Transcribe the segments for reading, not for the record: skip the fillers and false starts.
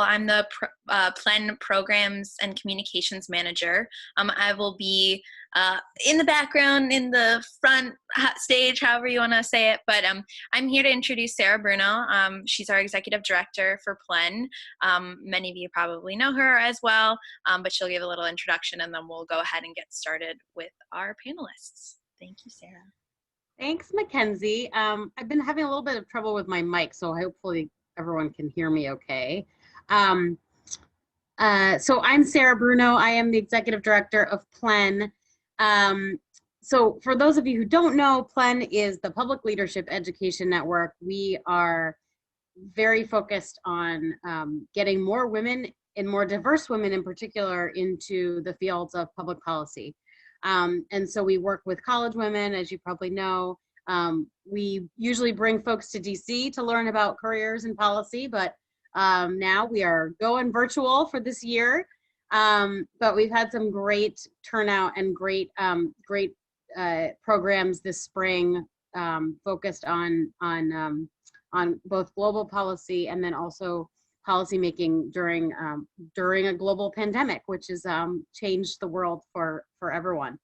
I'm the PLEN Programs and Communications Manager. I will be in the background, in the front stage, however you want to say it. But I'm here to introduce Sarah Bruno. She's our Executive Director for PLEN. Many of you probably know her as well, but she'll give a little introduction and then we'll go ahead and get started with our panelists. Thank you, Sarah. Thanks, Mackenzie. I've been having a little bit of trouble with my mic, so hopefully everyone can hear me okay. So I'm Sarah Bruno. I am the Executive Director of PLEN. So for those of you who don't know, PLEN is the Public Leadership Education Network. We are very focused on getting more women and more diverse women in particular into the fields of public policy. And so we work with college women, as you probably know. We usually bring folks to DC to learn about careers and policy, but now we are going virtual for this year. But we've had some great turnout and great programs this spring focused on both global policy and then also policymaking during a global pandemic, which has changed the world for everyone.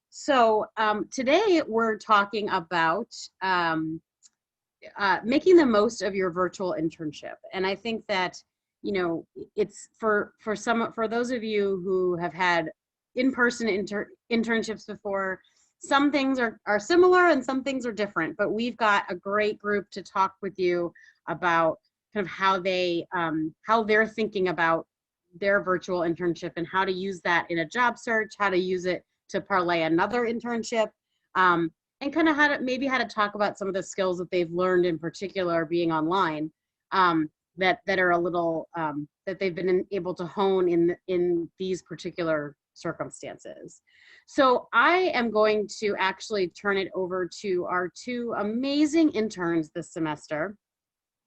So today we're talking about making the most of your virtual internship, and I think that it's for those of you who have had in-person internships before. Some things are similar and some things are different, but we've got a great group to talk with you about kind of how they're thinking about their virtual internship and how to use that in a job search, how to use it to parlay another internship, and kind of how to talk about some of the skills that they've learned, in particular being online, that are a little that they've been able to hone in these particular circumstances. So I am going to actually turn it over to our two amazing interns this semester.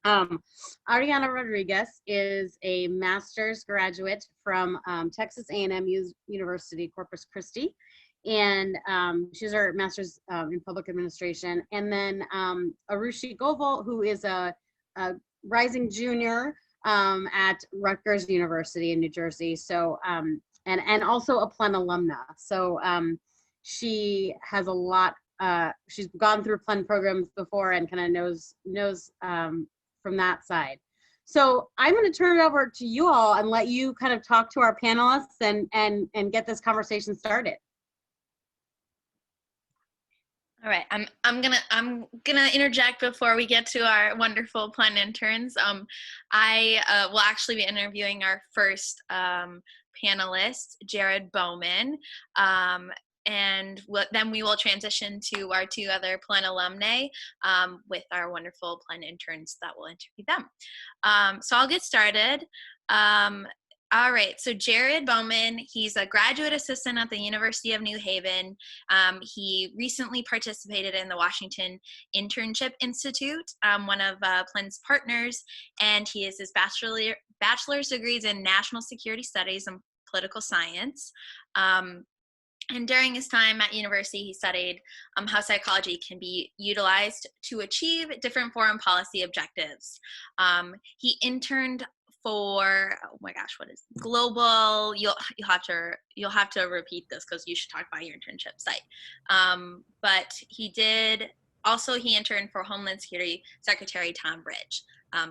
Ariana Rodriguez is a master's graduate from Texas A&M University, Corpus Christi, and she's our master's in public administration. And then Arushi Goval, who is a rising junior at Rutgers University in New Jersey. So and also a PLEN alumna. So she has a lot. She's gone through PLEN programs before and kind of knows from that side. So I'm going to turn it over to you all and let you kind of talk to our panelists and get this conversation started. All right, I'm gonna interject before we get to our wonderful PLEN interns. I will actually be interviewing our first panelist, Jared Bowman, and then we will transition to our two other PLEN alumni with our wonderful PLEN interns that will interview them. So I'll get started. All right, so Jared Bowman, he's a graduate assistant at the University of New Haven. He recently participated in the Washington Internship Institute, one of PLEN's partners, and he has his bachelor's degrees in National Security Studies and Political Science. And during his time at university, he studied how psychology can be utilized to achieve different foreign policy objectives. He interned for, oh my gosh, what is global? You'll have to repeat this because you should talk about your internship site. But he interned for Homeland Security Secretary Tom Ridge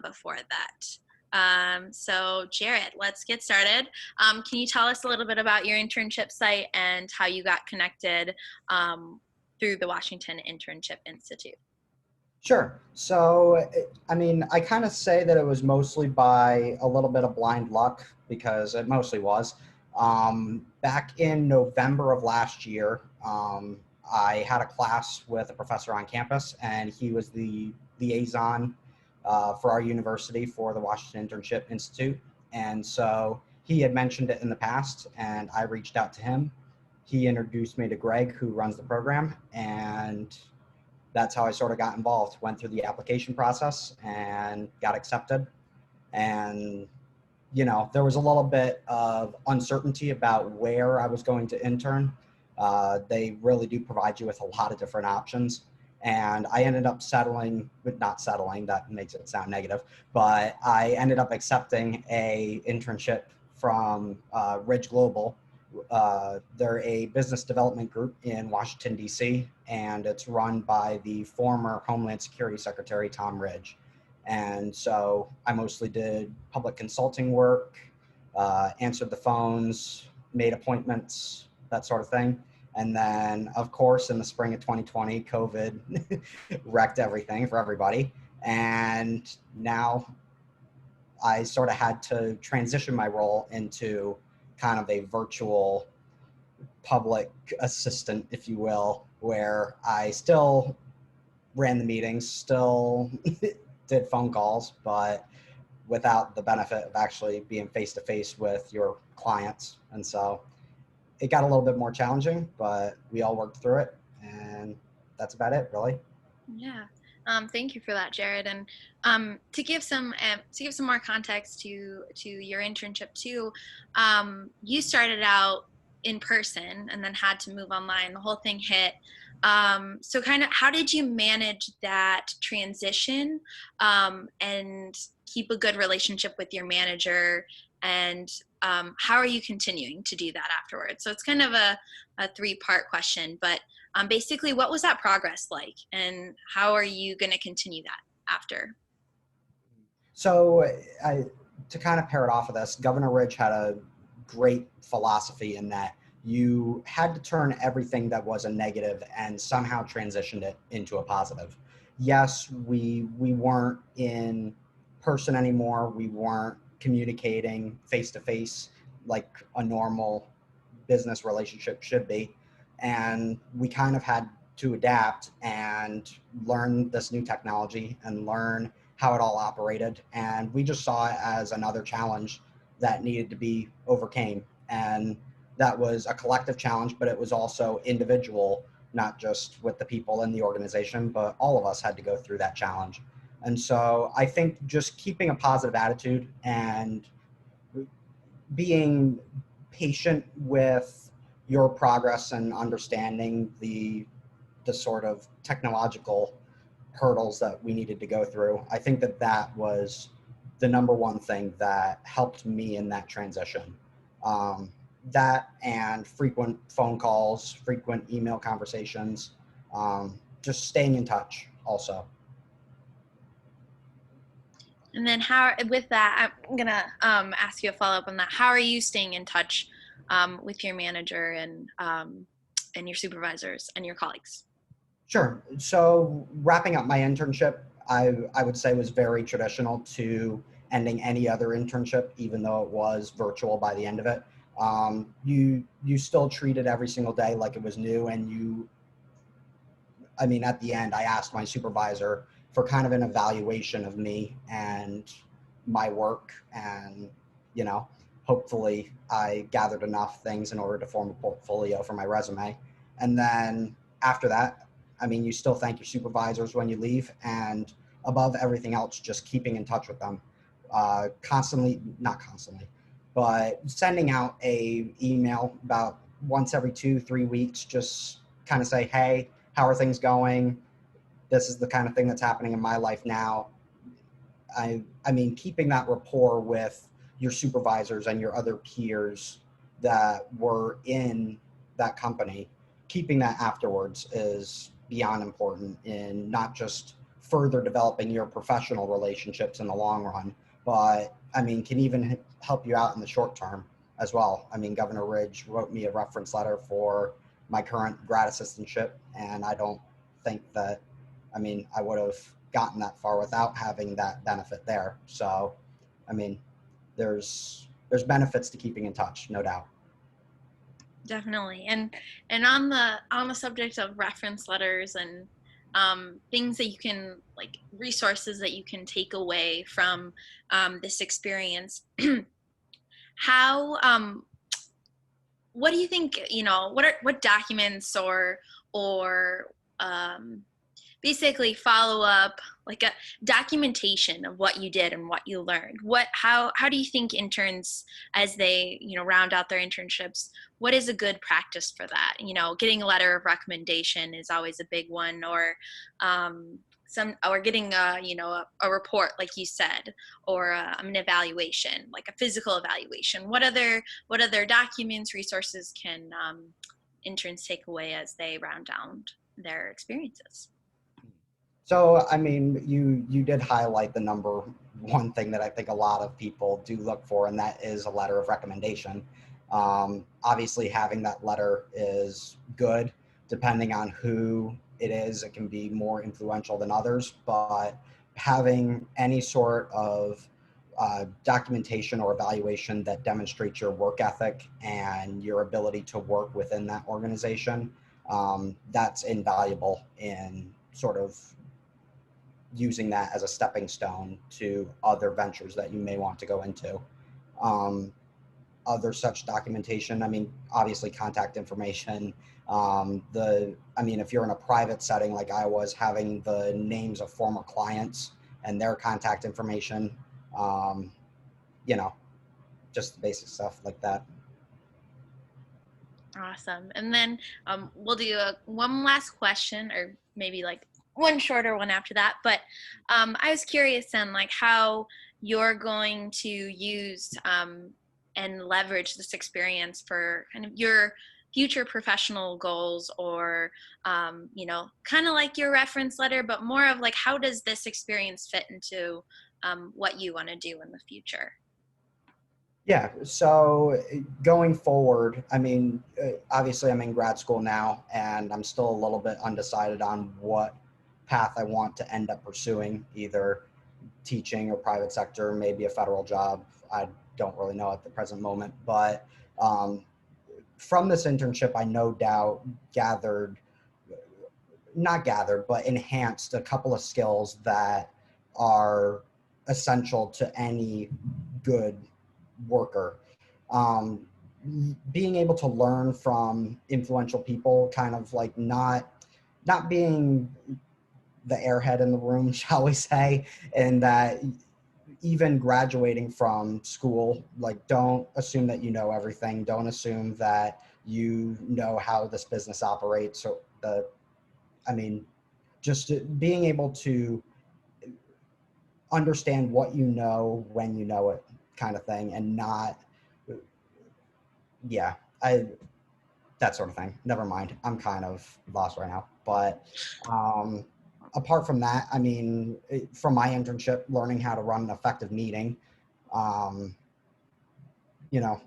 before that. So Jared, let's get started. Can you tell us a little bit about your internship site and how you got connected through the Washington Internship Institute? Sure. So, I mean, I kind of say that it was mostly by a little bit of blind luck, because it mostly was. Back in November of last year, I had a class with a professor on campus, and he was the liaison for our university for the Washington Internship Institute. And so he had mentioned it in the past, and I reached out to him. He introduced me to Greg, who runs the program, and that's how I sort of got involved. Went through the application process and got accepted. And, there was a little bit of uncertainty about where I was going to intern. They really do provide you with a lot of different options. And I ended up settling, but not settling, that makes it sound negative, but I ended up accepting a internship from Ridge Global. They're a business development group in Washington, D.C., and it's run by the former Homeland Security Secretary, Tom Ridge. And so I mostly did public consulting work, answered the phones, made appointments, that sort of thing. And then, of course, in the spring of 2020, COVID wrecked everything for everybody. And now I sort of had to transition my role into kind of a virtual public assistant, if you will, where I still ran the meetings, still did phone calls, but without the benefit of actually being face to face with your clients. And so it got a little bit more challenging, but we all worked through it, and that's about it, really. Yeah. Thank you for that, Jared. And to give some more context to your internship too, you started out in person and then had to move online. The whole thing hit. So kind of, how did you manage that transition and keep a good relationship with your manager? And how are you continuing to do that afterwards? So it's kind of a three-part question, but basically, what was that progress like, and how are you going to continue that after? So to kind of pair it off of this, Governor Ridge had a great philosophy in that you had to turn everything that was a negative and somehow transitioned it into a positive. Yes, we weren't in person anymore. We weren't communicating face to face like a normal business relationship should be. And we kind of had to adapt and learn this new technology and learn how it all operated. And we just saw it as another challenge that needed to be overcame. And that was a collective challenge, but it was also individual, not just with the people in the organization, but all of us had to go through that challenge. And so I think just keeping a positive attitude and being patient with your progress and understanding the sort of technological hurdles that we needed to go through. I think that was the number one thing that helped me in that transition. That and frequent phone calls, frequent email conversations, just staying in touch also. And then with that, I'm going to ask you a follow-up on that. How are you staying in touch with your manager and your supervisors and your colleagues? Sure. So wrapping up my internship, I would say was very traditional to ending any other internship, even though it was virtual by the end of it. You still treat it every single day like it was new. And at the end, I asked my supervisor for kind of an evaluation of me and my work. And, hopefully I gathered enough things in order to form a portfolio for my resume. And then after that, you still thank your supervisors when you leave, and above everything else, just keeping in touch with them, not constantly, but sending out a email about once every 2-3 weeks, just kind of say, hey, how are things going? This is the kind of thing that's happening in my life now. Keeping that rapport with your supervisors and your other peers that were in that company, keeping that afterwards is beyond important in not just further developing your professional relationships in the long run, but can even help you out in the short term as well. Governor Ridge wrote me a reference letter for my current grad assistantship, and I don't think that I would have gotten that far without having that benefit there. So there's benefits to keeping in touch, no doubt. Definitely. And on the subject of reference letters and things that you can, like, resources that you can take away from this experience, how what do you think, what documents or basically follow up, like a documentation of what you did and what you learned. How do you think interns, as they, round out their internships, what is a good practice for that? Getting a letter of recommendation is always a big one, or or getting a report, like you said, or an evaluation, like a physical evaluation. What other documents, resources can interns take away as they round down their experiences? So, I mean, you did highlight the number one thing that I think a lot of people do look for, and that is a letter of recommendation. Obviously, having that letter is good. Depending on who it is, it can be more influential than others, but having any sort of documentation or evaluation that demonstrates your work ethic and your ability to work within that organization, that's invaluable in sort of using that as a stepping stone to other ventures that you may want to go into. Um, Other such documentation, I mean, obviously contact information. If you're in a private setting like I was, having the names of former clients and their contact information, um, you know, just the basic stuff like that. Awesome. And then we'll do one last question, or maybe like one shorter one after that. But I was curious then, like how you're going to use and leverage this experience for kind of your future professional goals, or kind of like your reference letter, but more of like, how does this experience fit into what you want to do in the future? Yeah, so going forward, I mean, obviously I'm in grad school now and I'm still a little bit undecided on what path I want to end up pursuing, either teaching or private sector, maybe a federal job. I don't really know at the present moment, but um, from this internship, I no doubt not gathered, but enhanced a couple of skills that are essential to any good worker. Um, Being able to learn from influential people, kind of like not being the airhead in the room, shall we say, and that even graduating from school, like don't assume that you know everything. Don't assume that you know how this business operates. So I mean, just being able to understand what you know when you know it, kind of thing, and not, yeah, I that sort of thing. Never mind, I'm kind of lost right now. But um, apart from that, I mean, from my internship, learning how to run an effective meeting, um,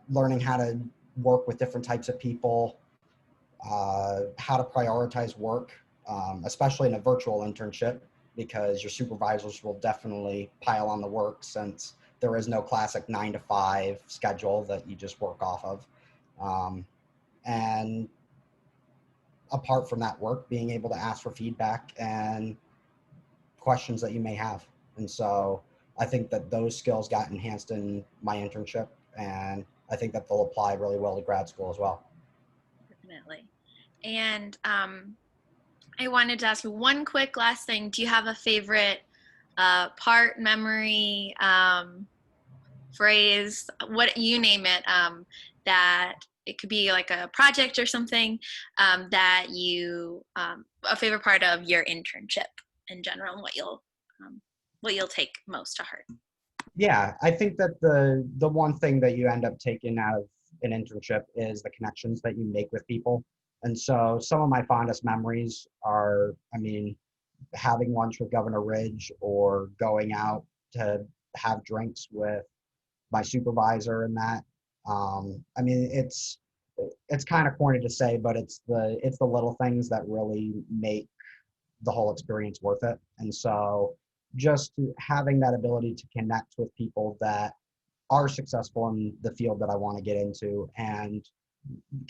learning how to work with different types of people, how to prioritize work, especially in a virtual internship, because your supervisors will definitely pile on the work since there is no classic 9 to 5 schedule that you just work off of. And apart from that work, being able to ask for feedback and questions that you may have. And so I think that those skills got enhanced in my internship, and I think that they'll apply really well to grad school as well. Definitely. And I wanted to ask you one quick last thing. Do you have a favorite part, memory, phrase, what you name it, that it could be like a project or something, that you a favorite part of your internship in general, and what you'll take most to heart? Yeah, I think that the one thing that you end up taking out of an internship is the connections that you make with people. And so some of my fondest memories are, I mean, having lunch with Governor Ridge or going out to have drinks with my supervisor and that. I mean, it's kind of corny to say, but it's the little things that really make the whole experience worth it. And so just having that ability to connect with people that are successful in the field that I want to get into, and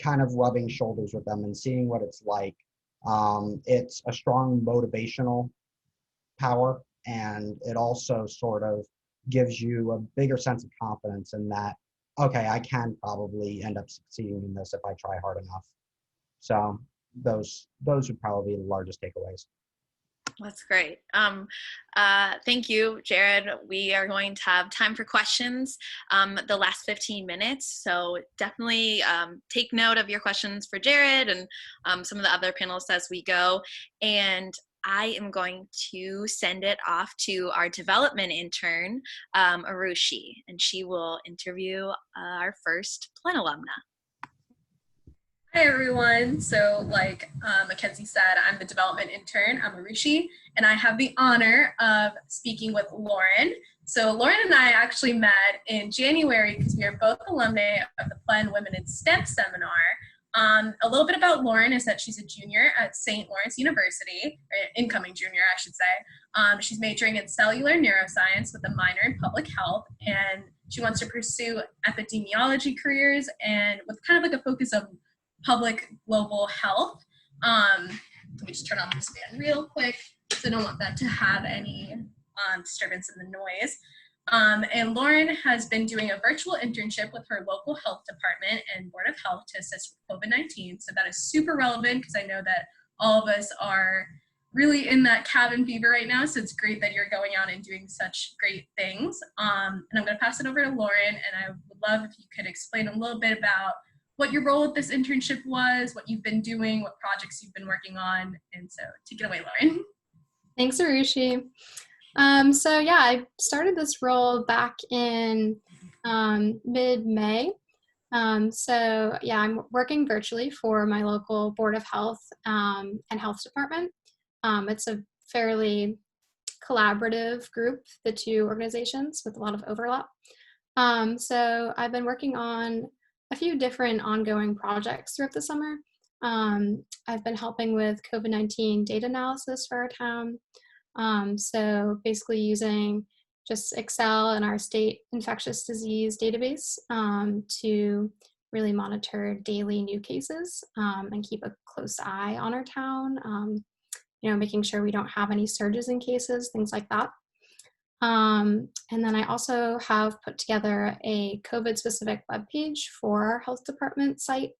kind of rubbing shoulders with them and seeing what it's like. It's a strong motivational power, and it also sort of gives you a bigger sense of confidence in that, okay, I can probably end up succeeding in this if I try hard enough. So those would probably be the largest takeaways. That's great. Thank you, Jared. We are going to have time for questions the last 15 minutes. So definitely take note of your questions for Jared and some of the other panelists as we go. And I am going to send it off to our development intern, Arushi, and she will interview our first Plen alumna. Hi everyone. So like Mackenzie said, I'm the development intern. I'm Arushi, and I have the honor of speaking with Lauren. So Lauren and I actually met in January because we are both alumni of the Plen Women in STEM seminar. A little bit about Lauren is that she's a junior at St. Lawrence University, or incoming junior, I should say. She's majoring in cellular neuroscience with a minor in public health, and she wants to pursue epidemiology careers and with kind of like a focus of public global health. Let me just turn on this fan real quick, so I don't want that to have any disturbance in the noise. And Lauren has been doing a virtual internship with her local health department and Board of Health to assist with COVID-19. So that is super relevant because I know that all of us are really in that cabin fever right now. So it's great that you're going out and doing such great things. And I'm going to pass it over to Lauren, and I would love if you could explain a little bit about what your role at this internship was, what you've been doing, what projects you've been working on. And so take it away, Lauren. Thanks, Arushi. So yeah, I started this role back in mid-May. So yeah, I'm working virtually for my local Board of Health and Health Department. It's a fairly collaborative group, the two organizations, with a lot of overlap. So I've been working on a few different ongoing projects throughout the summer. I've been helping with COVID-19 data analysis for our town. So basically using just Excel and our state infectious disease database to really monitor daily new cases and keep a close eye on our town, making sure we don't have any surges in cases, things like that. And then I also have put together a COVID-specific webpage for our health department site.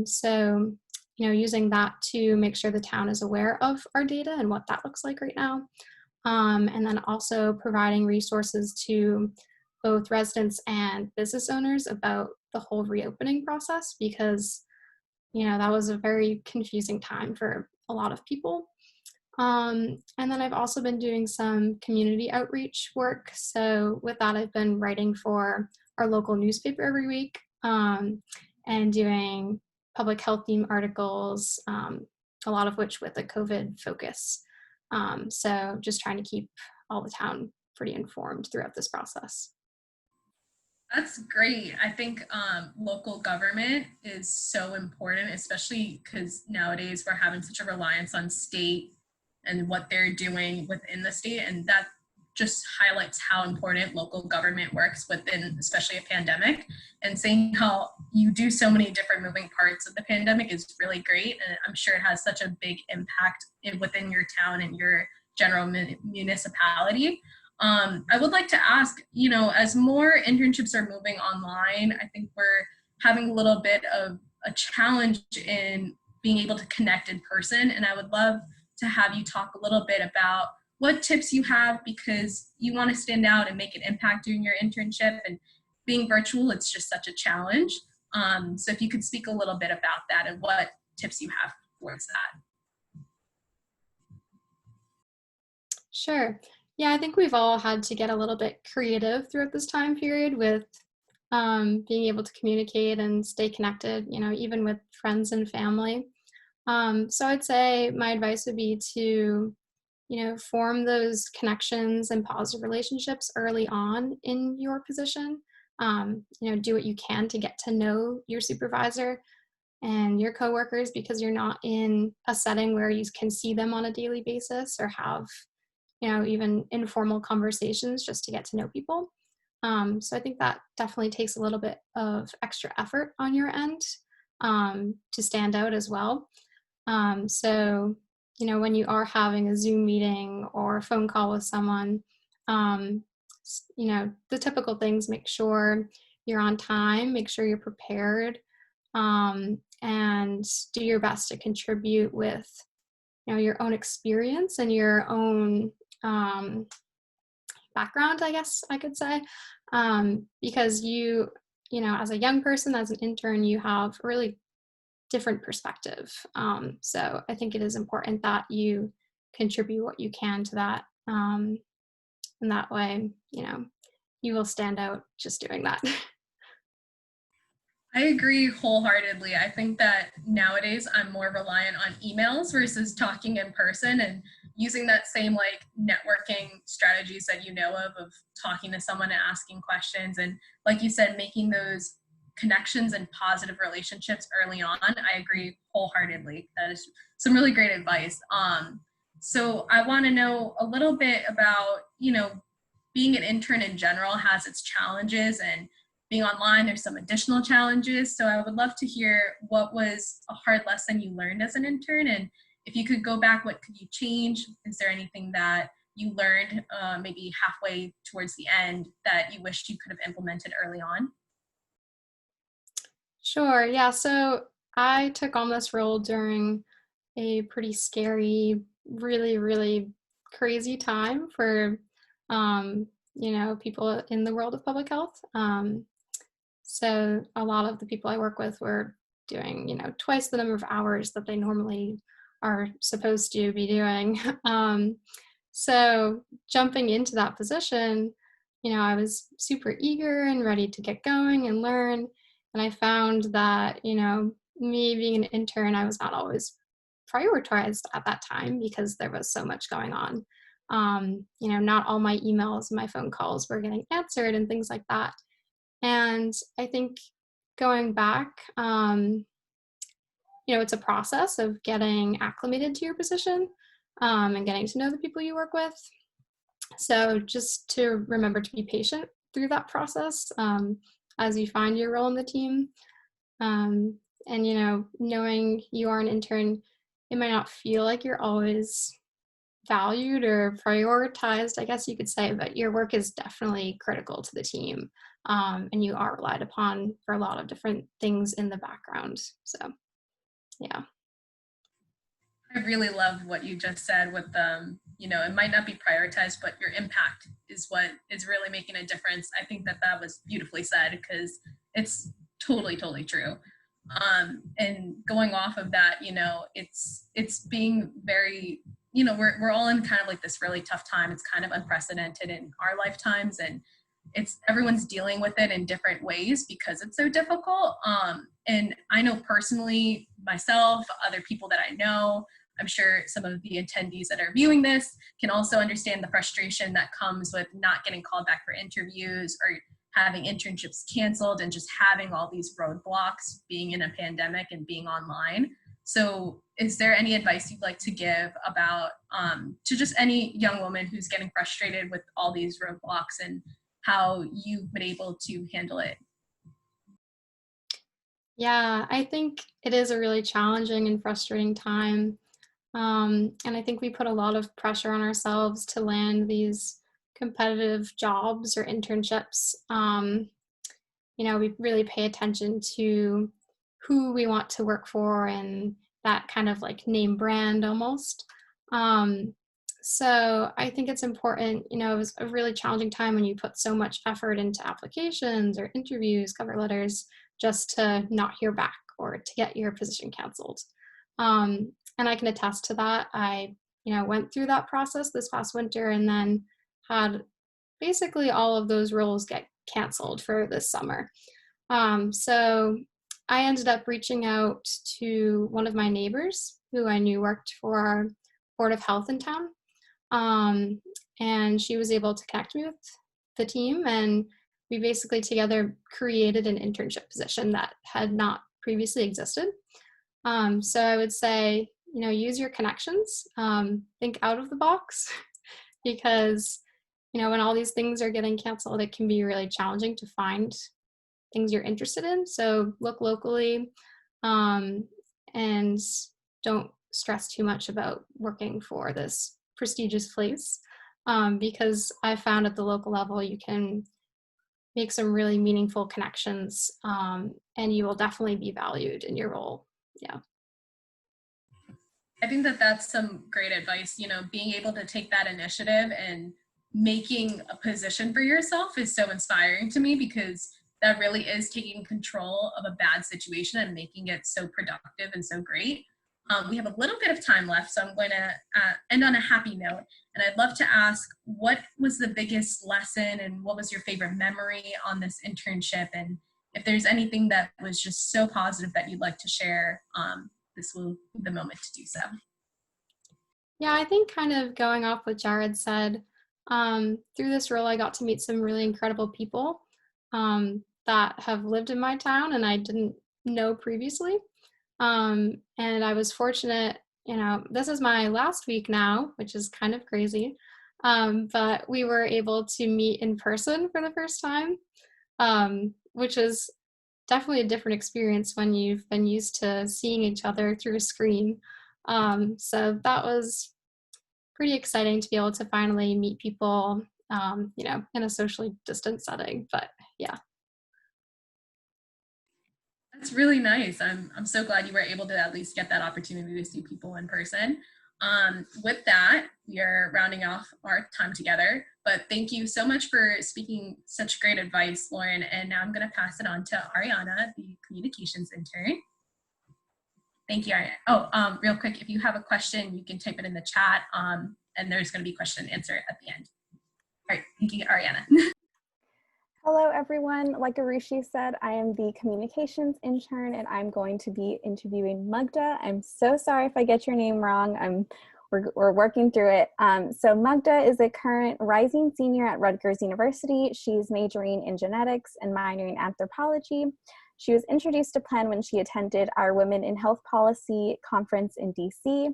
So, using that to make sure the town is aware of our data and what that looks like right now. And then also providing resources to both residents and business owners about the whole reopening process, because, that was a very confusing time for a lot of people. And then I've also been doing some community outreach work. So with that, I've been writing for our local newspaper every week and doing public health theme articles, a lot of which with a COVID focus. So just trying to keep all the town pretty informed throughout this process. That's great. I think local government is so important, especially because nowadays we're having such a reliance on state and what they're doing within the state. And that just highlights how important local government works within, especially a pandemic. And saying how you do so many different moving parts of the pandemic is really great. And I'm sure it has such a big impact within your town and your general municipality. I would like to ask, as more internships are moving online, I think we're having a little bit of a challenge in being able to connect in person. And I would love to have you talk a little bit about what tips you have, because you want to stand out and make an impact during your internship, and being virtual, it's just such a challenge. So if you could speak a little bit about that and what tips you have towards that. Sure. Yeah, I think we've all had to get a little bit creative throughout this time period with being able to communicate and stay connected, even with friends and family. So I'd say my advice would be to, form those connections and positive relationships early on in your position. Do what you can to get to know your supervisor and your coworkers, because you're not in a setting where you can see them on a daily basis or have, even informal conversations just to get to know people. So I think that definitely takes a little bit of extra effort on your end to stand out as well. So, when you are having a Zoom meeting or a phone call with someone, the typical things: make sure you're on time, make sure you're prepared, and do your best to contribute with, your own experience and your own background, I guess I could say, because as a young person, as an intern, you have a really different perspective. So I think it is important that you contribute what you can to that. And that way, you will stand out just doing that. I agree wholeheartedly. I think that nowadays I'm more reliant on emails versus talking in person and using that same like networking strategies that of talking to someone and asking questions. And like you said, making those connections and positive relationships early on. I agree wholeheartedly. That is some really great advice. So I want to know a little bit about, being an intern in general has its challenges, and being online, there's some additional challenges. So I would love to hear what was a hard lesson you learned as an intern, and if you could go back, what could you change? Is there anything that you learned maybe halfway towards the end that you wished you could have implemented early on? Sure. Yeah. So I took on this role during a pretty scary, really, really crazy time for, people in the world of public health. So a lot of the people I work with were doing, twice the number of hours that they normally are supposed to be doing. So jumping into that position, I was super eager and ready to get going and learn. And I found that, me being an intern, I was not always prioritized at that time because there was so much going on. Not all my emails and my phone calls were getting answered and things like that. And I think going back, it's a process of getting acclimated to your position, and getting to know the people you work with. So just to remember to be patient through that process, as you find your role in the team. And, knowing you are an intern, it might not feel like you're always valued or prioritized, I guess you could say, but your work is definitely critical to the team. And you are relied upon for a lot of different things in the background. So, yeah. I really love what you just said with it might not be prioritized, but your impact is what is really making a difference. I think that was beautifully said because it's totally, totally true. And going off of that, it's being very, we're all in kind of like this really tough time. It's kind of unprecedented in our lifetimes, and everyone's dealing with it in different ways because it's so difficult. And I know personally myself, other people that I know, I'm sure some of the attendees that are viewing this can also understand the frustration that comes with not getting called back for interviews or having internships canceled and just having all these roadblocks being in a pandemic and being online. So is there any advice you'd like to give about to just any young woman who's getting frustrated with all these roadblocks and how you've been able to handle it? Yeah, I think it is a really challenging and frustrating time. And I think we put a lot of pressure on ourselves to land these competitive jobs or internships. We really pay attention to who we want to work for and that kind of like name brand almost. So I think it's important, it was a really challenging time when you put so much effort into applications or interviews, cover letters, just to not hear back or to get your position canceled. And I can attest to that. I, went through that process this past winter and then had basically all of those roles get canceled for this summer. So I ended up reaching out to one of my neighbors who I knew worked for our Board of Health in town. And she was able to connect me with the team, and we basically together created an internship position that had not previously existed. So I would say, use your connections, think out of the box, because, when all these things are getting canceled, it can be really challenging to find things you're interested in. So look locally, and don't stress too much about working for this prestigious place, because I found at the local level you can make some really meaningful connections, and you will definitely be valued in your role. Yeah. I think that that's some great advice. You know, being able to take that initiative and making a position for yourself is so inspiring to me, because that really is taking control of a bad situation and making it so productive and so great. We have a little bit of time left, so I'm going to end on a happy note. And I'd love to ask, what was the biggest lesson and what was your favorite memory on this internship? And if there's anything that was just so positive that you'd like to share, this will be the moment to do so. Yeah, I think kind of going off what Jared said, through this role, I got to meet some really incredible people that have lived in my town and I didn't know previously. And I was fortunate, you know, this is my last week now, which is kind of crazy. But we were able to meet in person for the first time, which is definitely a different experience when you've been used to seeing each other through a screen. So that was pretty exciting to be able to finally meet people, you know, in a socially distant setting. But yeah. That's really nice. I'm so glad you were able to at least get that opportunity to see people in person. With that, we are rounding off our time together. But thank you so much for speaking such great advice, Lauren. And now I'm going to pass it on to Ariana, the communications intern. Thank you, Ariana. Oh, real quick, if you have a question, you can type it in the chat, and there's going to be question and answer at the end. All right, thank you, Ariana. Hello, everyone. Like Arushi said, I am the communications intern, and I'm going to be interviewing Magda. I'm so sorry if I get your name wrong. We're working through it. So Magda is a current rising senior at Rutgers University. She's majoring in genetics and minoring in anthropology. She was introduced to PLEN when she attended our Women in Health Policy conference in DC.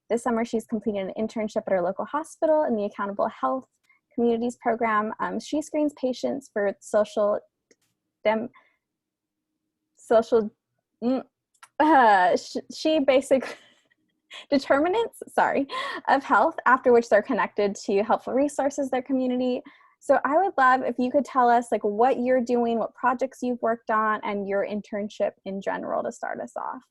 This summer, she's completed an internship at our local hospital in the Accountable Health Communities program. She screens patients for she basically determinants, of health, after which they're connected to helpful resources, their community. So I would love if you could tell us like what you're doing, what projects you've worked on, and your internship in general to start us off.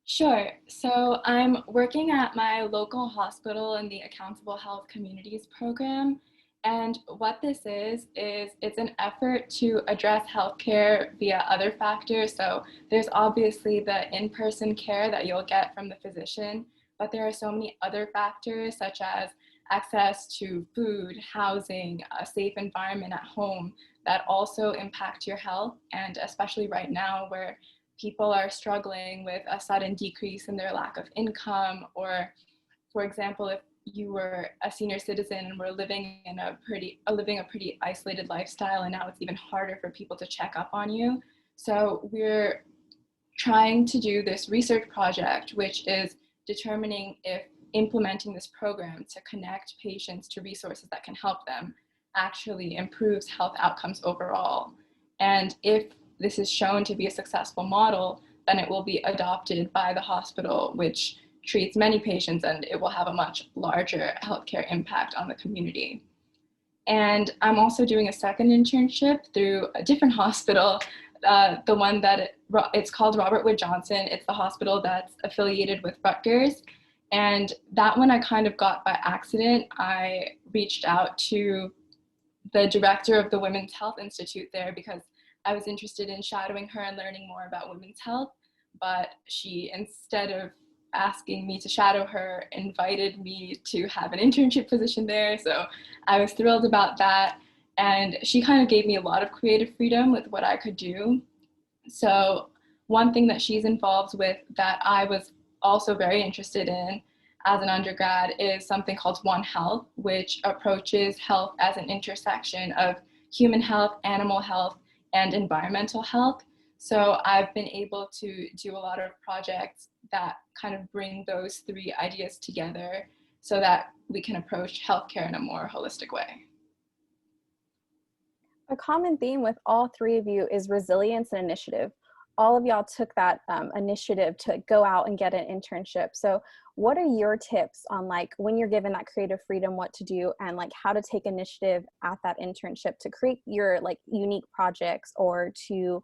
Sure. So I'm working at my local hospital in the Accountable Health Communities program. And what this is it's an effort to address healthcare via other factors. So there's obviously the in-person care that you'll get from the physician, but there are so many other factors such as access to food, housing, a safe environment at home that also impact your health. And especially right now where people are struggling with a sudden decrease in their lack of income, or for example, if you were a senior citizen and were living a pretty isolated lifestyle, and now it's even harder for people to check up on you. So we're trying to do this research project, which is determining if implementing this program to connect patients to resources that can help them actually improves health outcomes overall. And if this is shown to be a successful model, then it will be adopted by the hospital, which treats many patients, and it will have a much larger healthcare impact on the community. And I'm also doing a second internship through a different hospital, the one that it's called Robert Wood Johnson. It's the hospital that's affiliated with Rutgers. And that one I kind of got by accident. I reached out to the director of the Women's Health Institute there because I was interested in shadowing her and learning more about women's health, but she, instead of asking me to shadow her, invited me to have an internship position there. So I was thrilled about that. And she kind of gave me a lot of creative freedom with what I could do. So one thing that she's involved with that I was also very interested in as an undergrad is something called One Health, which approaches health as an intersection of human health, animal health, and environmental health. So I've been able to do a lot of projects that kind of bring those three ideas together so that we can approach healthcare in a more holistic way. A common theme with all three of you is resilience and initiative. All of y'all took that initiative to go out and get an internship. So what are your tips on like when you're given that creative freedom, what to do, and like how to take initiative at that internship to create your like unique projects or to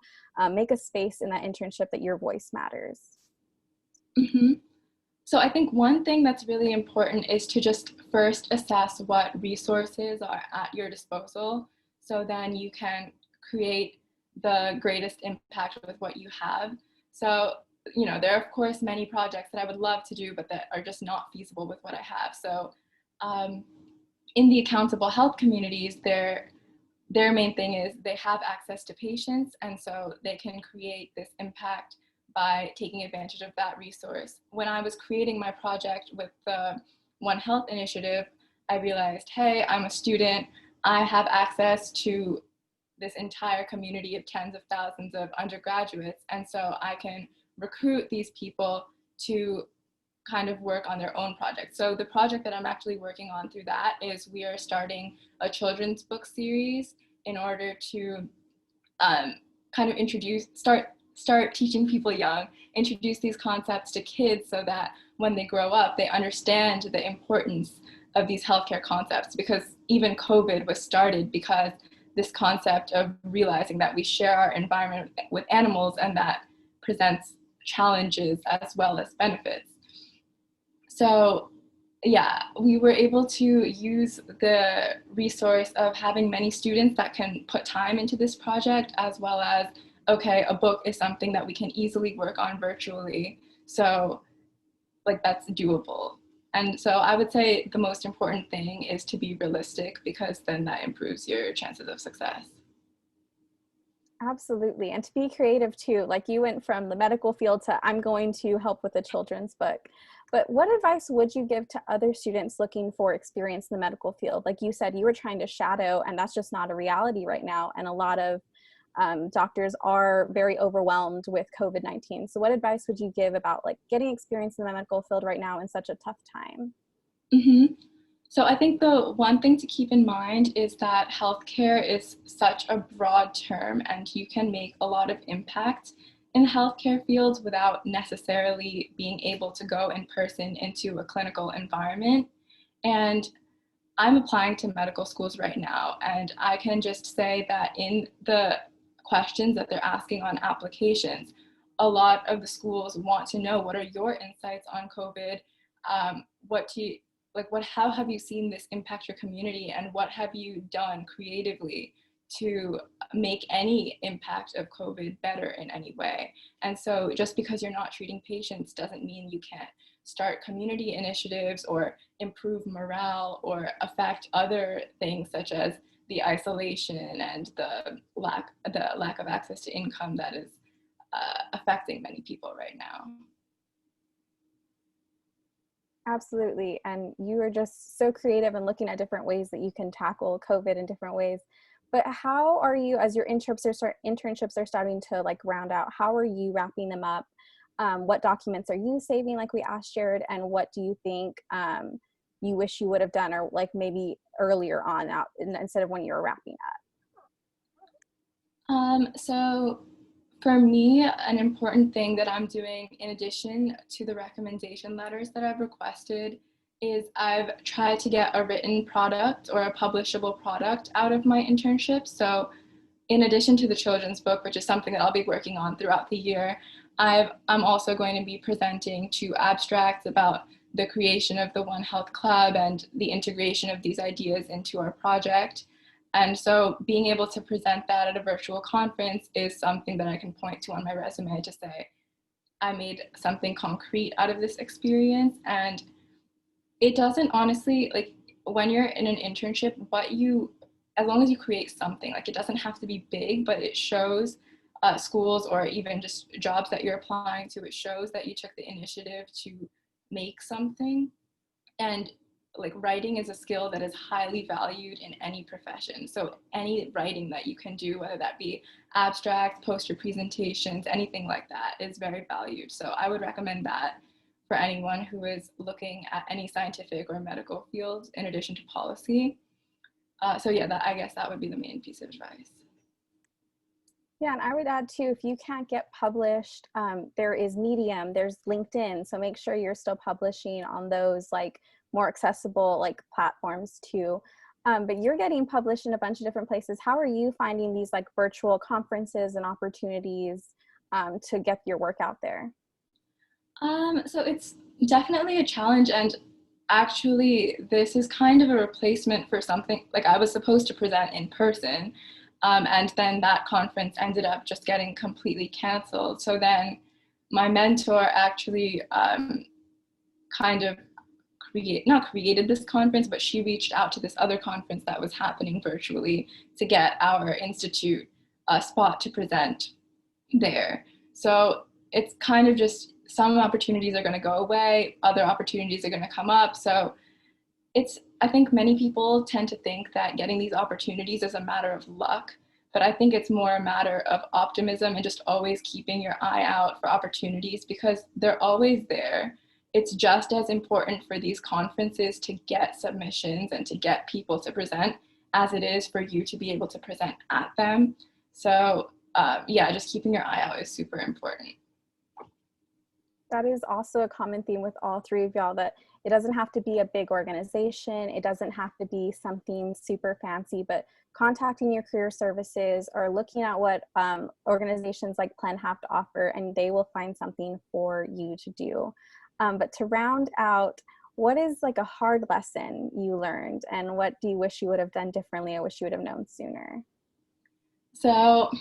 make a space in that internship that your voice matters? Mm-hmm. So I think one thing that's really important is to just first assess what resources are at your disposal, so then you can create the greatest impact with what you have. So, you know, there are of course many projects that I would love to do, but that are just not feasible with what I have. So in the accountable health communities, their main thing is they have access to patients, and so they can create this impact by taking advantage of that resource. When I was creating my project with the One Health initiative, I realized, hey, I'm a student, I have access to this entire community of tens of thousands of undergraduates, and so I can recruit these people to kind of work on their own project. So the project that I'm actually working on through that is we are starting a children's book series in order to kind of start teaching people young, introduce these concepts to kids so that when they grow up, they understand the importance of these healthcare concepts, because even COVID was started because this concept of realizing that we share our environment with animals and that presents challenges as well as benefits. So yeah, we were able to use the resource of having many students that can put time into this project, as well as, okay, a book is something that we can easily work on virtually. So like that's doable. And so I would say the most important thing is to be realistic, because then that improves your chances of success. Absolutely. And to be creative too, like you went from the medical field to I'm going to help with a children's book. But what advice would you give to other students looking for experience in the medical field? Like you said, you were trying to shadow, and that's just not a reality right now. And a lot of doctors are very overwhelmed with COVID-19. So what advice would you give about like getting experience in the medical field right now in such a tough time? Mm-hmm. So I think the one thing to keep in mind is that healthcare is such a broad term, and you can make a lot of impact in healthcare fields without necessarily being able to go in person into a clinical environment. And I'm applying to medical schools right now, and I can just say that in the questions that they're asking on applications, a lot of the schools want to know, what are your insights on COVID? What do you, like, how have you seen this impact your community, and what have you done creatively to make any impact of COVID better in any way? And so just because you're not treating patients doesn't mean you can't start community initiatives or improve morale or affect other things, such as the isolation and the lack of access to income that is affecting many people right now. Absolutely. And you are just so creative and looking at different ways that you can tackle COVID in different ways. But how are you, as your internships are starting to like round out, how are you wrapping them up? What documents are you saving, like we asked Jared, and what do you think you wish you would have done, or like maybe earlier on out instead of when you were wrapping up? So for me, an important thing that I'm doing in addition to the recommendation letters that I've requested is I've tried to get a written product or a publishable product out of my internship. So in addition to the children's book, which is something that I'll be working on throughout the year, I'm also going to be presenting 2 abstracts about the creation of the One Health Club and the integration of these ideas into our project. And so being able to present that at a virtual conference is something that I can point to on my resume to say, I made something concrete out of this experience. And it doesn't honestly, like when you're in an internship, as long as you create something, like it doesn't have to be big, but it shows schools or even just jobs that you're applying to, it shows that you took the initiative to make something. And like writing is a skill that is highly valued in any profession. So any writing that you can do, whether that be abstracts, poster presentations, anything like that, is very valued. So I would recommend that for anyone who is looking at any scientific or medical fields in addition to policy. So yeah, I guess that would be the main piece of advice. Yeah, and I would add too, if you can't get published, there is Medium, there's LinkedIn, so make sure you're still publishing on those like more accessible like platforms too. But you're getting published in a bunch of different places. How are you finding these like virtual conferences and opportunities to get your work out there? So it's definitely a challenge, and actually this is kind of a replacement for something like I was supposed to present in person, and then that conference ended up just getting completely canceled. So then my mentor actually kind of not created this conference, but she reached out to this other conference that was happening virtually to get our institute a spot to present there. So it's kind of just some opportunities are going to go away, other opportunities are going to come up. So I think many people tend to think that getting these opportunities is a matter of luck, but I think it's more a matter of optimism and just always keeping your eye out for opportunities because they're always there. It's just as important for these conferences to get submissions and to get people to present as it is for you to be able to present at them. So yeah, just keeping your eye out is super important. That is also a common theme with all three of y'all, that it doesn't have to be a big organization. It doesn't have to be something super fancy, but contacting your career services or looking at what organizations like PLEN have to offer, and they will find something for you to do. But to round out, what is like a hard lesson you learned, and what do you wish you would have done differently? I wish you would have known sooner. So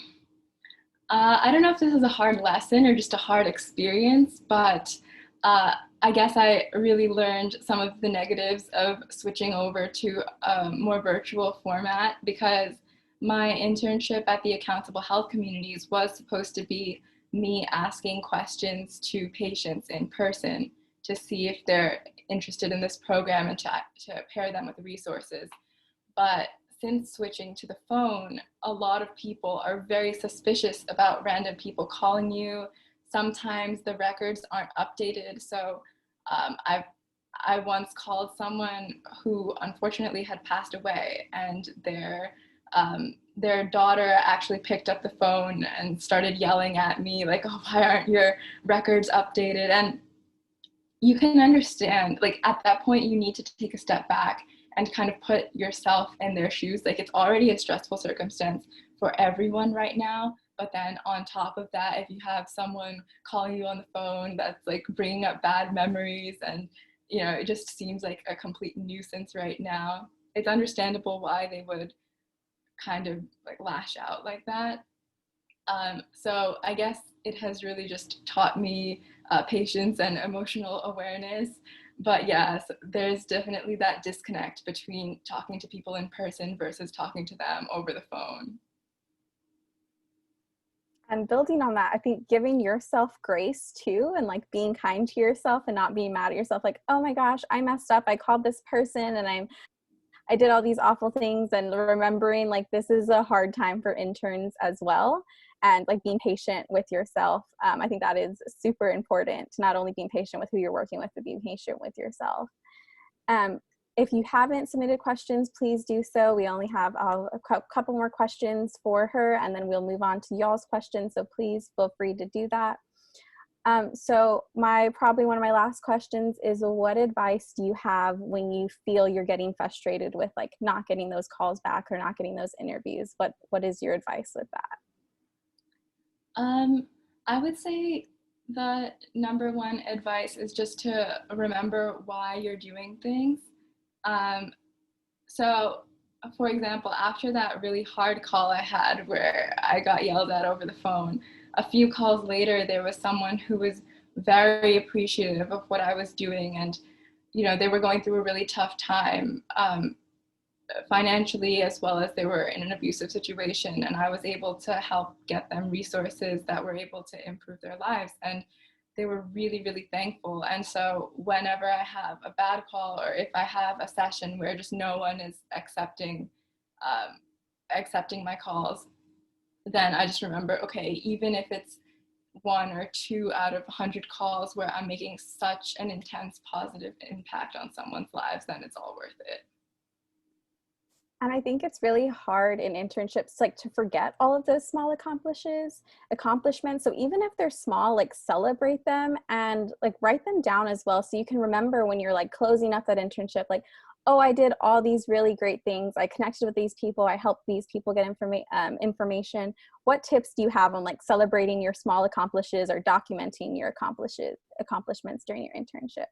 I don't know if this is a hard lesson or just a hard experience, but I guess I really learned some of the negatives of switching over to a more virtual format, because my internship at the Accountable Health Communities was supposed to be me asking questions to patients in person to see if they're interested in this program and to pair them with resources. But since switching to the phone, a lot of people are very suspicious about random people calling you. Sometimes the records aren't updated. So I once called someone who unfortunately had passed away, and their daughter actually picked up the phone and started yelling at me like, "Oh, why aren't your records updated?" And you can understand, like at that point, you need to take a step back and kind of put yourself in their shoes. Like it's already a stressful circumstance for everyone right now. But then on top of that, if you have someone calling you on the phone that's like bringing up bad memories, and it just seems like a complete nuisance right now, it's understandable why they would kind of like lash out like that. So I guess it has really just taught me patience and emotional awareness. But yes, there's definitely that disconnect between talking to people in person versus talking to them over the phone. And building on that, I think giving yourself grace too, and like being kind to yourself and not being mad at yourself, like, oh my gosh, I messed up. I called this person and I did all these awful things, and remembering like this is a hard time for interns as well. And like being patient with yourself. I think that is super important, to not only being patient with who you're working with, but being patient with yourself. If you haven't submitted questions, please do so. We only have a couple more questions for her, and then we'll move on to y'all's questions. So please feel free to do that. So probably one of my last questions is, what advice do you have when you feel you're getting frustrated with like not getting those calls back or not getting those interviews? What is your advice with that? I would say the number one advice is just to remember why you're doing things. So for example, after that really hard call I had where I got yelled at over the phone, a few calls later, there was someone who was very appreciative of what I was doing. And, they were going through a really tough time financially, as well as they were in an abusive situation. And I was able to help get them resources that were able to improve their lives. And they were really, really thankful. And so whenever I have a bad call, or if I have a session where just no one is accepting my calls, then I just remember, okay, even if it's 1 or 2 out of 100 calls where I'm making such an intense positive impact on someone's lives, then it's all worth it. And I think it's really hard in internships like to forget all of those small accomplishments. So even if they're small, like celebrate them and like write them down as well, so you can remember when you're like closing up that internship, like, oh, I did all these really great things. I connected with these people. I helped these people get information. What tips do you have on like celebrating your small accomplishes or documenting your accomplishments during your internship?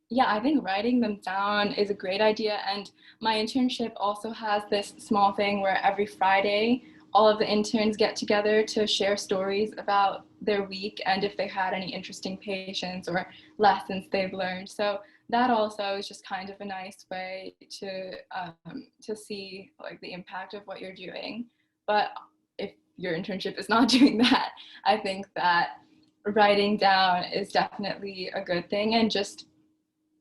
Yeah, I think writing them down is a great idea. And my internship also has this small thing where every Friday, all of the interns get together to share stories about their week and if they had any interesting patients or lessons they've learned. So that also is just kind of a nice way to see like the impact of what you're doing. But if your internship is not doing that, I think that writing down is definitely a good thing, and just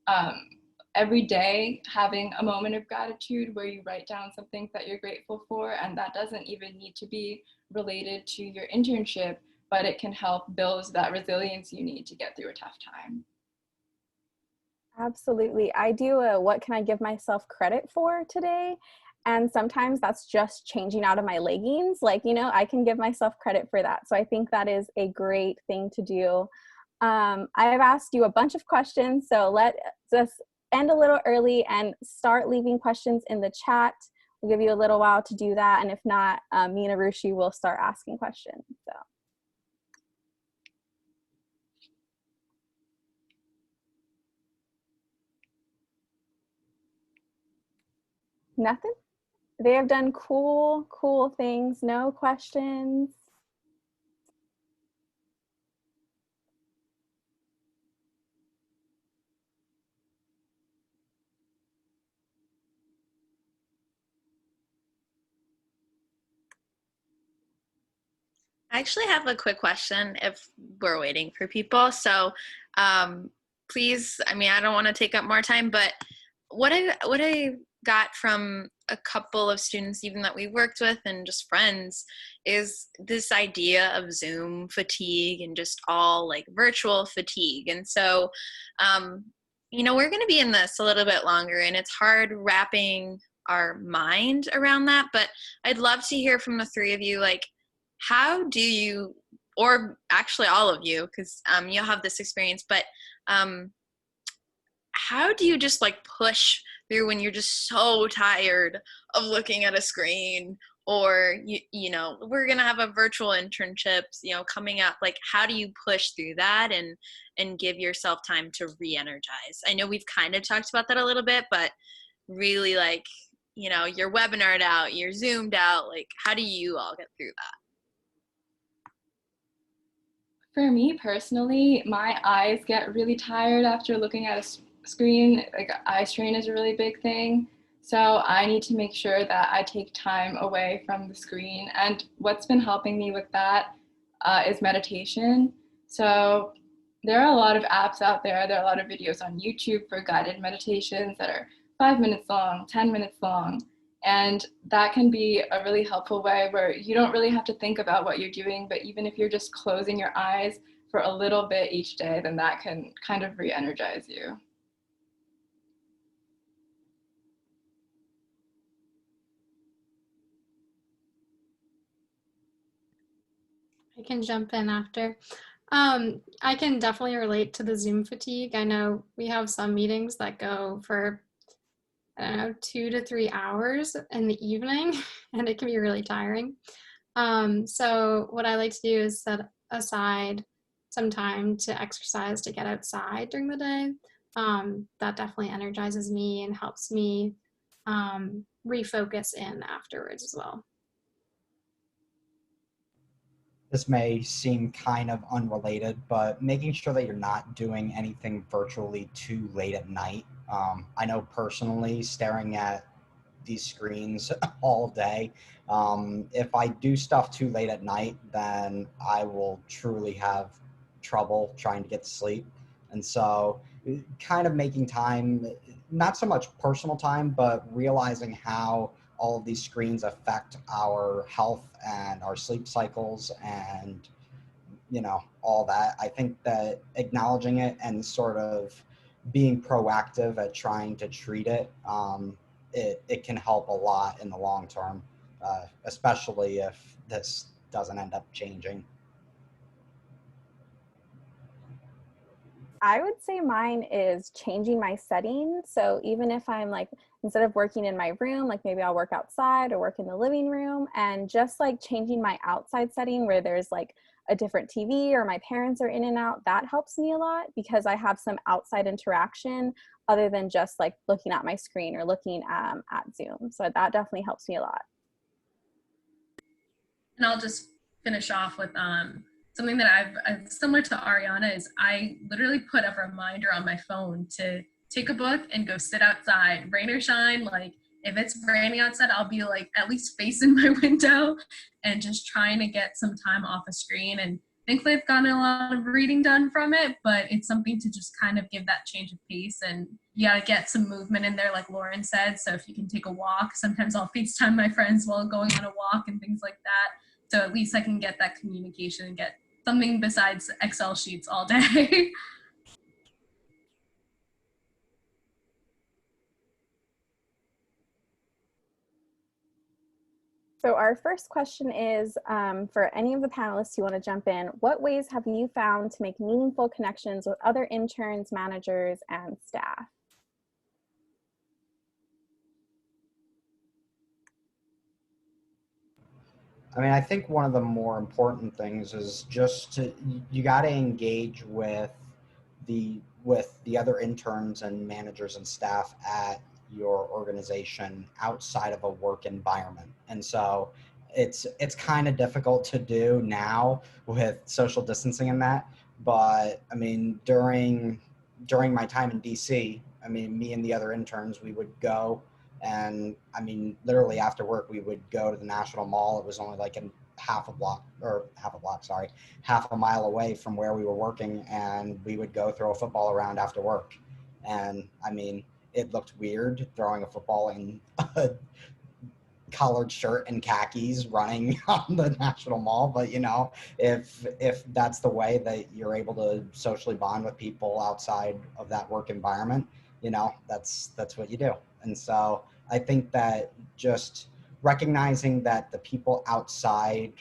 um, every day having a moment of gratitude where you write down something that you're grateful for, and that doesn't even need to be related to your internship, but it can help build that resilience you need to get through a tough time. Absolutely. I do a what can I give myself credit for today? And sometimes that's just changing out of my leggings. Like, you know, I can give myself credit for that. So I think that is a great thing to do. I've asked you a bunch of questions, so let's just end a little early and start leaving questions in the chat. We'll give you a little while to do that. And if not, me and Arushi will start asking questions. So. Nothing? They have done cool things. No questions. I actually have a quick question if we're waiting for people. So please, I mean, I don't want to take up more time, but what I got from a couple of students even that we worked with and just friends is this idea of Zoom fatigue and just all like virtual fatigue. And so, you know, we're going to be in this a little bit longer, and it's hard wrapping our mind around that, but I'd love to hear from the three of you, like, how do you, or actually all of you, because you'll have this experience, but how do you just like push through when you're just so tired of looking at a screen, or you know, we're gonna have a virtual internships, you know, coming up, like how do you push through that and give yourself time to re-energize? I know we've kind of talked about that a little bit, but really, like, you know, you're webinared out, you're zoomed out, like how do you all get through that? For me personally, my eyes get really tired after looking at a screen. Like eye strain is a really big thing. So I need to make sure that I take time away from the screen. And what's been helping me with that is meditation. So there are a lot of apps out there. There are a lot of videos on YouTube for guided meditations that are 5 minutes long, 10 minutes long. And that can be a really helpful way where you don't really have to think about what you're doing, but even if you're just closing your eyes for a little bit each day, then that can kind of re-energize you. I can jump in after. I can definitely relate to the Zoom fatigue. I know we have some meetings that go for, I don't know, 2 to 3 hours in the evening, and it can be really tiring. So what I like to do is set aside some time to exercise, to get outside during the day. That definitely energizes me and helps me refocus in afterwards as well. This may seem kind of unrelated, but making sure that you're not doing anything virtually too late at night. I know personally, staring at these screens all day, if I do stuff too late at night, then I will truly have trouble trying to get to sleep. And so kind of making time, not so much personal time, but realizing how all of these screens affect our health and our sleep cycles and, you know, all that. I think that acknowledging it and sort of being proactive at trying to treat it, it can help a lot in the long term, especially if this doesn't end up changing. I would say mine is changing my setting. So even if I'm like, instead of working in my room, like maybe I'll work outside or work in the living room, and just like changing my outside setting where there's like a different TV or my parents are in and out, that helps me a lot because I have some outside interaction other than just like looking at my screen or looking at Zoom. So that definitely helps me a lot. And I'll just finish off with something that I've similar to Ariana is I literally put a reminder on my phone to take a book and go sit outside, rain or shine. Like if it's raining outside, I'll be like at least facing my window and just trying to get some time off a screen. And thankfully I've gotten a lot of reading done from it, but it's something to just kind of give that change of pace, and you gotta get some movement in there like Lauren said. So if you can take a walk, sometimes I'll FaceTime my friends while going on a walk and things like that. So at least I can get that communication and get something besides Excel sheets all day. So our first question is for any of the panelists who want to jump in, what ways have you found to make meaningful connections with other interns, managers, and staff? I mean, I think one of the more important things is just you got to engage with the other interns and managers and staff at your organization outside of a work environment. And so it's kind of difficult to do now with social distancing and that. But I mean, during my time in DC, I mean, me and the other interns, we would go. And I mean, literally after work, we would go to the National Mall. It was only like half a mile away from where we were working. And we would go throw a football around after work. And I mean, it looked weird throwing a football in a collared shirt and khakis running on the National Mall. But, you know, if that's the way that you're able to socially bond with people outside of that work environment, you know, that's what you do. And so I think that just recognizing that the people outside,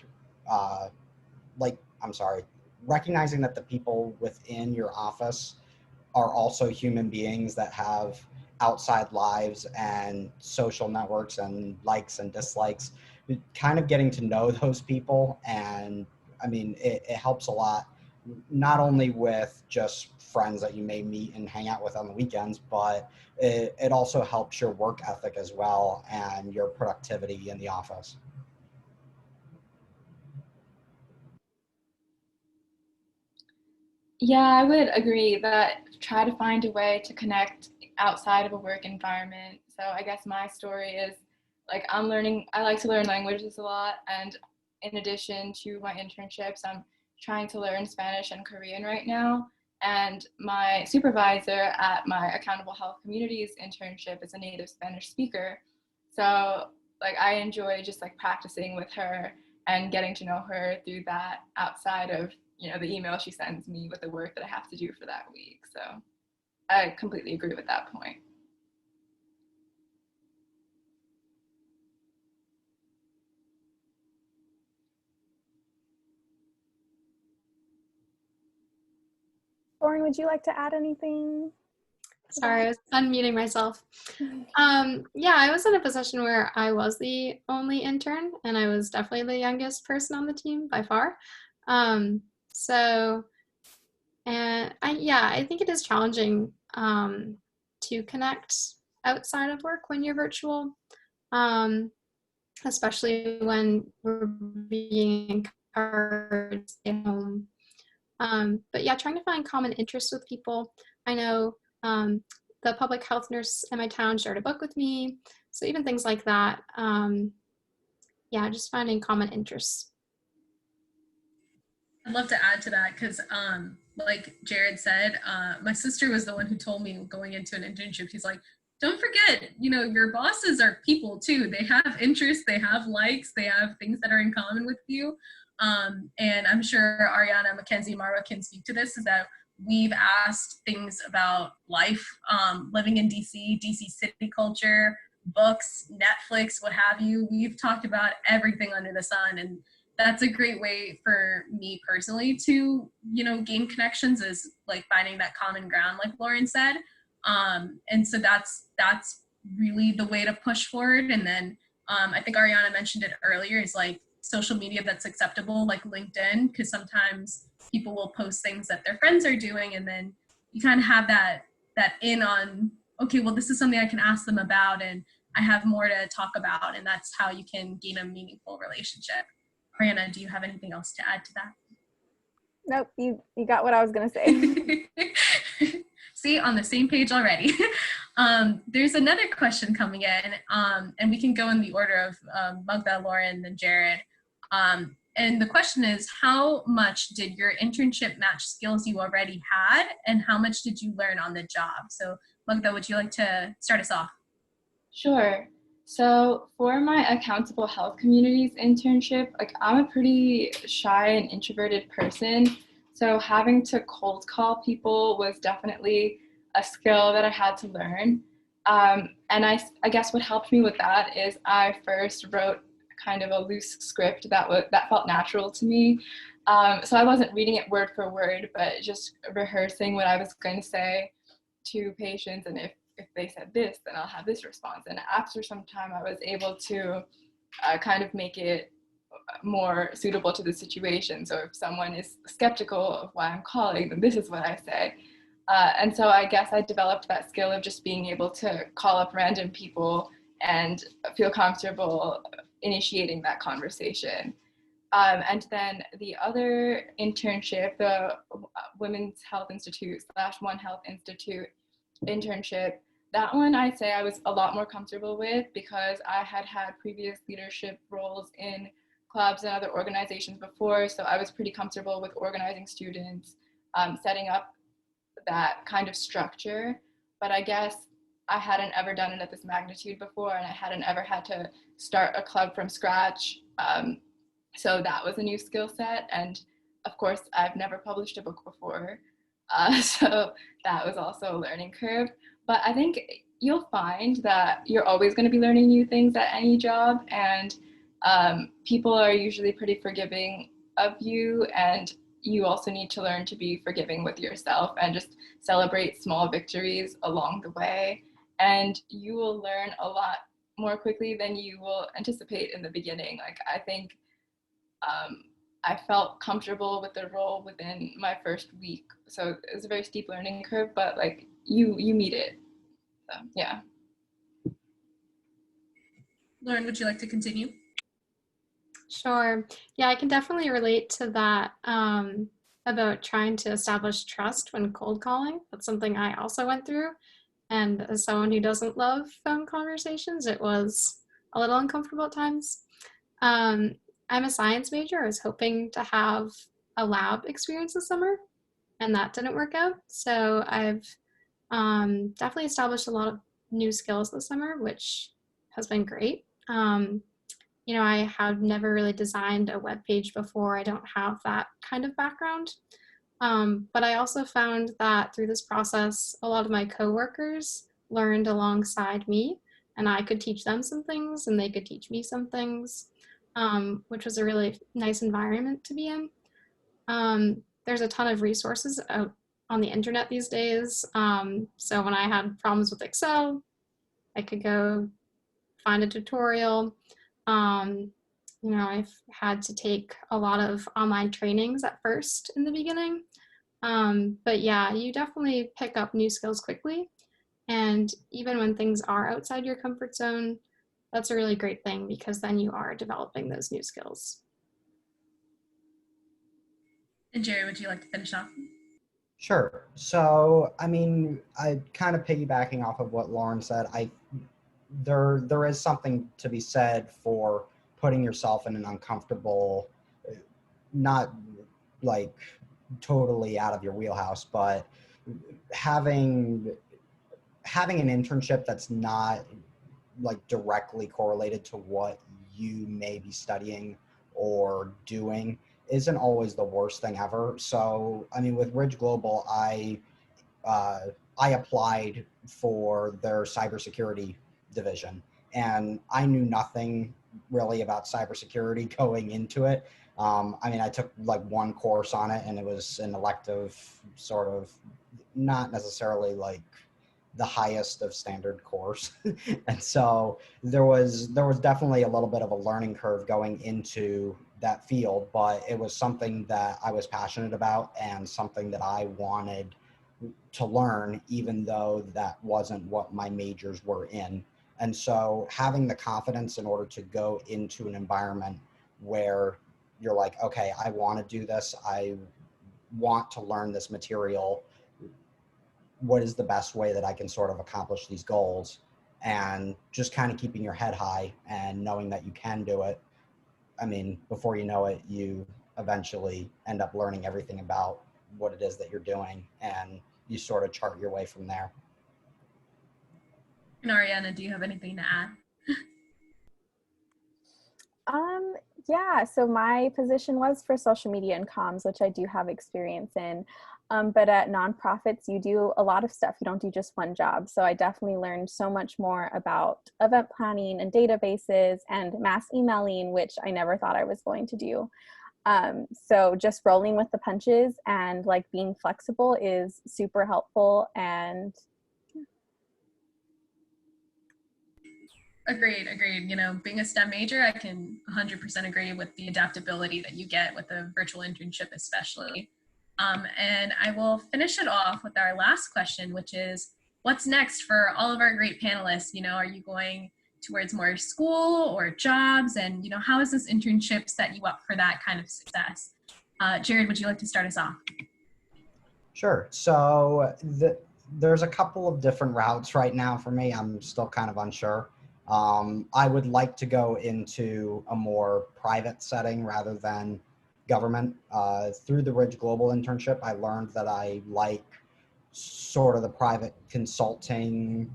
recognizing that the people within your office are also human beings that have outside lives and social networks and likes and dislikes, kind of getting to know those people. And I mean, it helps a lot, not only with just friends that you may meet and hang out with on the weekends, but it also helps your work ethic as well and your productivity in the office. Yeah, I would agree that try to find a way to connect outside of a work environment. So I guess my story is like I like to learn languages a lot. And in addition to my internships, I'm trying to learn Spanish and Korean right now. And my supervisor at my Accountable Health Communities internship is a native Spanish speaker. So like I enjoy just like practicing with her and getting to know her through that outside of, you know, the email she sends me with the work that I have to do for that week. So I completely agree with that point. Lauren, would you like to add anything? Sorry, I was unmuting myself. Yeah, I was in a position where I was the only intern, and I was definitely the youngest person on the team by far. I think it is challenging to connect outside of work when you're virtual, especially when we're being encouraged to stay home. But yeah, trying to find common interests with people. I know the public health nurse in my town shared a book with me. So even things like that. Just finding common interests. I'd love to add to that because, like Jared said, my sister was the one who told me going into an internship, she's like, don't forget, you know, your bosses are people too. They have interests, they have likes, they have things that are in common with you. And I'm sure Ariana, Mackenzie, Marwa can speak to this, is that we've asked things about life, living in DC city culture, books, Netflix, what have you. We've talked about everything under the sun, and that's a great way for me personally to, gain connections, is like finding that common ground, like Lauren said. And so that's really the way to push forward. And then I think Ariana mentioned it earlier, is like social media that's acceptable, like LinkedIn, because sometimes people will post things that their friends are doing, and then you kind of have that in on, okay, well, this is something I can ask them about, and I have more to talk about, and that's how you can gain a meaningful relationship. Ariana, do you have anything else to add to that? Nope, you got what I was gonna say. See, on the same page already. There's another question coming in, and we can go in the order of Magda, Lauren, and Jared. And the question is, how much did your internship match skills you already had, and how much did you learn on the job? So Magda, would you like to start us off? Sure. So for my accountable health communities internship, like I'm a pretty shy and introverted person. So having to cold call people was definitely a skill that I had to learn. And I guess what helped me with that is I first wrote kind of a loose script that felt natural to me. So I wasn't reading it word for word, but just rehearsing what I was going to say to patients, and if they said this, then I'll have this response. And after some time, I was able to kind of make it more suitable to the situation. So if someone is skeptical of why I'm calling, then this is what I say. And so I guess I developed that skill of just being able to call up random people and feel comfortable initiating that conversation. And then the other internship, the Women's Health Institute / One Health Institute internship, that one I'd say I was a lot more comfortable with because I had had previous leadership roles in clubs and other organizations before. So I was pretty comfortable with organizing students, setting up that kind of structure. But I guess I hadn't ever done it at this magnitude before, and I hadn't ever had to start a club from scratch. So that was a new skill set. And of course, I've never published a book before. So that was also a learning curve. But I think you'll find that you're always going to be learning new things at any job. And people are usually pretty forgiving of you. And you also need to learn to be forgiving with yourself and just celebrate small victories along the way. And you will learn a lot more quickly than you will anticipate in the beginning. Like, I think I felt comfortable with the role within my first week. So it was a very steep learning curve, but like you meet it. So, yeah. Lauren, would you like to continue? Sure. Yeah, I can definitely relate to that about trying to establish trust when cold calling. That's something I also went through. And as someone who doesn't love phone conversations, it was a little uncomfortable at times. I'm a science major. I was hoping to have a lab experience this summer, and that didn't work out. So I've definitely established a lot of new skills this summer, which has been great. I have never really designed a web page before. I don't have that kind of background. But I also found that through this process, a lot of my coworkers learned alongside me, and I could teach them some things and they could teach me some things, which was a really nice environment to be in. There's a ton of resources out on the internet these days. So when I had problems with Excel, I could go find a tutorial. I've had to take a lot of online trainings at first in the beginning. But yeah, you definitely pick up new skills quickly. And even when things are outside your comfort zone, that's a really great thing because then you are developing those new skills. And Jerry, would you like to finish off? Sure. So, I mean, I kind of piggybacking off of what Lauren said, there is something to be said for putting yourself in an uncomfortable, not like totally out of your wheelhouse, but having an internship that's not like directly correlated to what you may be studying or doing isn't always the worst thing ever. So, I mean, with Ridge Global, I applied for their cybersecurity division, and I knew nothing really about cybersecurity going into it. I mean, I took like one course on it, and it was an elective, sort of not necessarily like the highest of standard course. And so there was definitely a little bit of a learning curve going into that field, but it was something that I was passionate about and something that I wanted to learn, even though that wasn't what my majors were in. And so having the confidence in order to go into an environment where you're like, okay, I want to do this, I want to learn this material, what is the best way that I can sort of accomplish these goals, and just kind of keeping your head high and knowing that you can do it. I mean, before you know it, you eventually end up learning everything about what it is that you're doing, and you sort of chart your way from there. And Ariana, do you have anything to add? Yeah, so my position was for social media and comms, which I do have experience in. But at nonprofits, you do a lot of stuff. You don't do just one job. So I definitely learned so much more about event planning and databases and mass emailing, which I never thought I was going to do. So just rolling with the punches and like being flexible is super helpful. And Agreed. You know, being a STEM major, I can 100% agree with the adaptability that you get with a virtual internship, especially. And I will finish it off with our last question, which is, what's next for all of our great panelists? You know, are you going towards more school or jobs? And, you know, how has this internship set you up for that kind of success? Jared, would you like to start us off? Sure. So there's a couple of different routes right now for me. I'm still kind of unsure. I would like to go into a more private setting rather than government. Through the Ridge Global internship, I learned that I like sort of the private consulting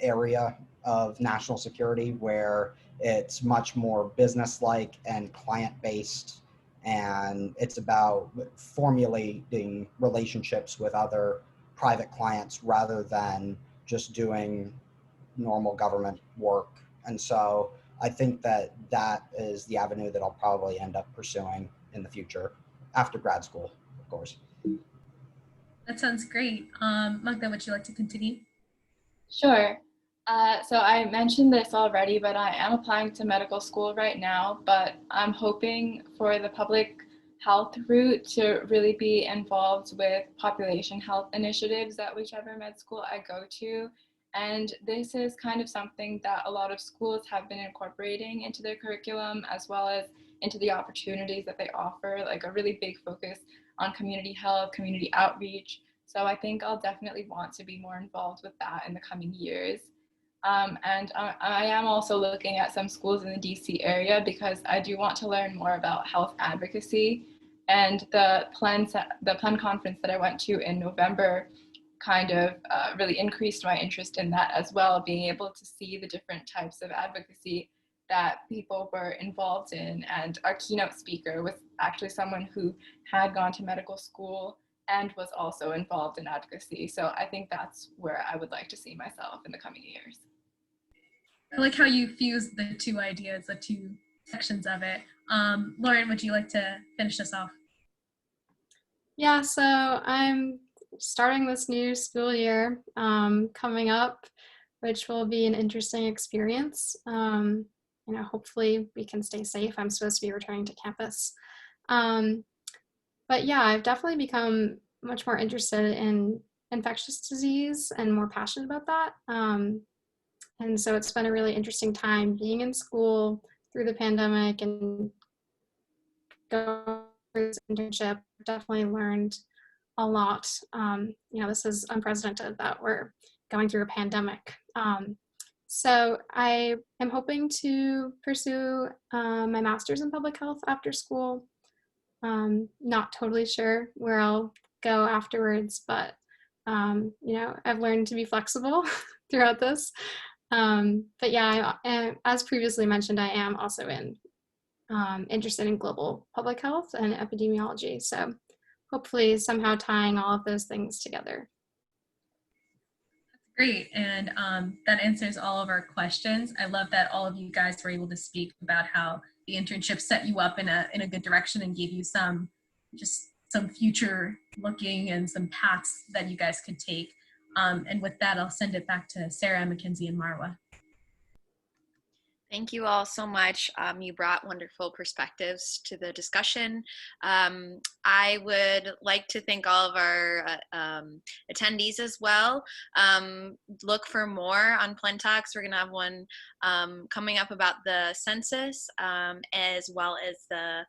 area of national security, where it's much more business-like and client-based, and it's about formulating relationships with other private clients rather than just doing normal government work. And so I think that that is the avenue that I'll probably end up pursuing in the future after grad school, of course. That sounds great. Magda, would you like to continue? Sure. So I mentioned this already, but I am applying to medical school right now, but I'm hoping for the public health route to really be involved with population health initiatives at whichever med school I go to. And this is kind of something that a lot of schools have been incorporating into their curriculum, as well as into the opportunities that they offer, like a really big focus on community health, community outreach. So I think I'll definitely want to be more involved with that in the coming years. And I am also looking at some schools in the DC area because I do want to learn more about health advocacy. And the PLEN conference that I went to in November kind of really increased my interest in that as well, being able to see the different types of advocacy that people were involved in. And our keynote speaker was actually someone who had gone to medical school and was also involved in advocacy. So I think that's where I would like to see myself in the coming years. I like how you fuse the two ideas, the two sections of it. Lauren, would you like to finish this off? Yeah, so I'm starting this new school year coming up, which will be an interesting experience. You know, hopefully we can stay safe. I'm supposed to be returning to campus. But yeah, I've definitely become much more interested in infectious disease and more passionate about that. And so it's been a really interesting time being in school through the pandemic and going through this internship. Definitely learned a lot. You know, this is unprecedented that we're going through a pandemic. So I am hoping to pursue my master's in public health after school. Not totally sure where I'll go afterwards, but you know, I've learned to be flexible throughout this. But yeah, as previously mentioned, I am also interested in global public health and epidemiology. So hopefully somehow tying all of those things together. That's great. And that answers all of our questions. I love that all of you guys were able to speak about how the internship set you up in a good direction and gave you some future looking and some paths that you guys could take. And with that, I'll send it back to Sarah, Mackenzie, and Marwa. Thank you all so much. You brought wonderful perspectives to the discussion. I would like to thank all of our attendees as well. Look for more on PLENtalks. We're going to have one coming up about the census as well as the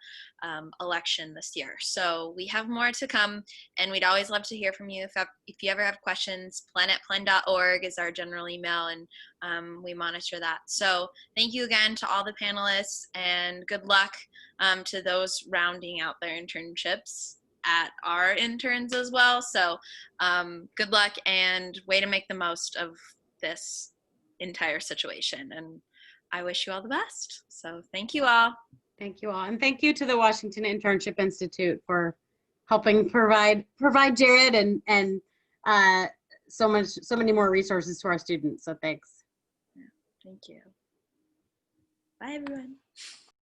election this year. So we have more to come, and we'd always love to hear from you. If you ever have questions, plen@plen.org is our general email, and we monitor that. So thank you again to all the panelists, and good luck to those rounding out their internships at our interns as well. So good luck, and way to make the most of this entire situation. And I wish you all the best. So thank you all. Thank you all. And thank you to the Washington Internship Institute for helping provide Jared and so many more resources to our students. So thanks. Thank you. Bye, everyone.